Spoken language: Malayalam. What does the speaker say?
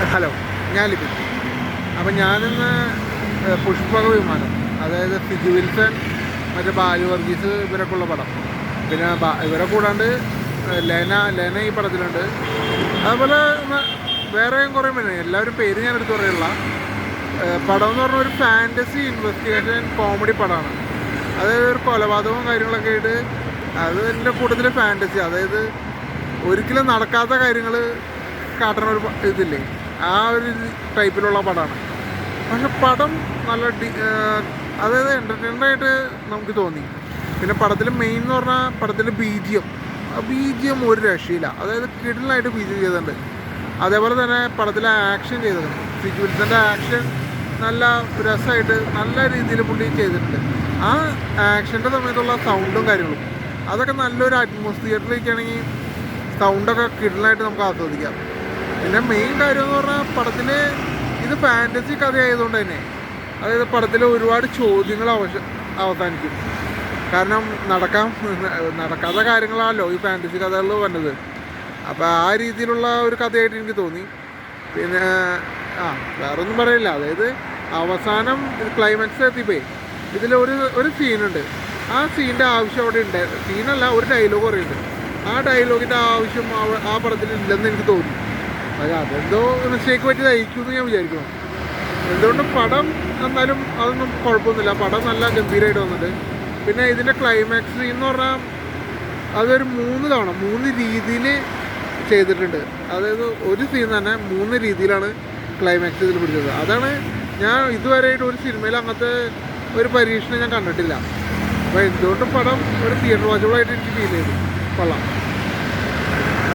ഹലോ, ഞാൻ ലിപിൻ. അപ്പം ഞാനിന്ന് പുഷ്പക വിമാനം, അതായത് സിജു വിൽസൺ, മറ്റേ ബാലു വർഗീസ് ഇവരൊക്കെ ഉള്ള പടം, പിന്നെ ഇവരെ കൂടാണ്ട് ലെന ഈ പടത്തിലുണ്ട്. അതുപോലെ വേറെയും കുറേ പേര്, എല്ലാവരും പേര് ഞാൻ എടുത്ത് പറയുള്ള പടം എന്ന് പറഞ്ഞാൽ ഒരു ഫാൻറ്റസി ഇൻവെസ്റ്റിഗേഷൻ കോമഡി പടമാണ്. അതായത് ഒരു കൊലപാതകവും കാര്യങ്ങളൊക്കെ ആയിട്ട് അതിൻ്റെ കൂട്ടത്തിൽ ഫാൻറ്റസി, അതായത് ഒരിക്കലും നടക്കാത്ത കാര്യങ്ങൾ കാട്ടണ ഒരു ഇതില്ലേ, ആ ഒരു ടൈപ്പിലുള്ള പടമാണ്. പക്ഷെ പടം നല്ല അതായത് എൻ്റർടൈൻമെൻ്റായിട്ട് നമുക്ക് തോന്നി. പിന്നെ പടത്തിൽ മെയിൻ എന്ന് പറഞ്ഞാൽ പടത്തിൽ ബീജിയം ഒരു രക്ഷയില്ല, അതായത് കിടിലായിട്ട് ബീജിയം ചെയ്തിട്ടുണ്ട്. അതേപോലെ തന്നെ പടത്തിലെ ആക്ഷൻ ചെയ്തിട്ടുണ്ട്. സിജു വിൽസൻ്റെ ആക്ഷൻ നല്ല രസമായിട്ട് നല്ല രീതിയിൽ പുള്ളി ചെയ്തിട്ടുണ്ട്. ആ ആക്ഷൻ്റെ സമയത്തുള്ള സൗണ്ടും കാര്യങ്ങളും അതൊക്കെ നല്ലൊരു അറ്റ്മോസ്ഫിയറിലേക്കാണെങ്കിൽ സൗണ്ടൊക്കെ കിടിലായിട്ട് നമുക്ക് ആസ്വദിക്കാം. പിന്നെ മെയിൻ കാര്യം എന്ന് പറഞ്ഞാൽ പടത്തിൽ ഇത് ഫാൻറ്റസി കഥയായതുകൊണ്ട് തന്നെ, അതായത് പടത്തിൽ ഒരുപാട് ചോദ്യങ്ങൾ അവസാനിക്കും. കാരണം നടക്കാത്ത കാര്യങ്ങളാണല്ലോ ഈ ഫാൻറ്റസി കഥകളിൽ വന്നത്. അപ്പോൾ ആ രീതിയിലുള്ള ഒരു കഥയായിട്ട് എനിക്ക് തോന്നി. പിന്നെ വേറൊന്നും പറയില്ല. അതായത് അവസാനം ക്ലൈമാക്സ് എത്തിപ്പോയി ഇതിൽ ഒരു സീനുണ്ട്. ആ സീനിൻ്റെ ആവശ്യം അവിടെ ഉണ്ട്. സീനല്ല, ഒരു ഡയലോഗ് പറയുന്നുണ്ട്. ആ ഡയലോഗിൻ്റെ ആവശ്യം ആ പടത്തിൽ ഇല്ലെന്ന് എനിക്ക് തോന്നി. അതെന്തോ മിസ്റ്റേക്ക് പറ്റിയതായിരിക്കുമെന്ന് ഞാൻ വിചാരിക്കുന്നു. എന്തുകൊണ്ടും പടം എന്നാലും അതൊന്നും കുഴപ്പമൊന്നുമില്ല. പടം നല്ല ഗംഭീരമായിട്ട് വന്നിട്ടുണ്ട്. പിന്നെ ഇതിൻ്റെ ക്ലൈമാക്സ് എന്ന് പറഞ്ഞാൽ അതൊരു 3 രീതിയിൽ ചെയ്തിട്ടുണ്ട്. അതായത് ഒരു സീൻ തന്നെ 3 രീതിയിലാണ് ക്ലൈമാക്സ് ഇതിൽ പിടിച്ചത്. അതാണ് ഞാൻ ഇതുവരെയായിട്ട് ഒരു സിനിമയിൽ അങ്ങനത്തെ ഒരു പരീക്ഷണം ഞാൻ കണ്ടിട്ടില്ല. അപ്പോൾ എന്തുകൊണ്ടും പടം ഒരു തിയേറ്റർ വാച്ചബിളായിട്ട് എനിക്ക് ഫീൽ ചെയ്തു. കൊള്ളാം.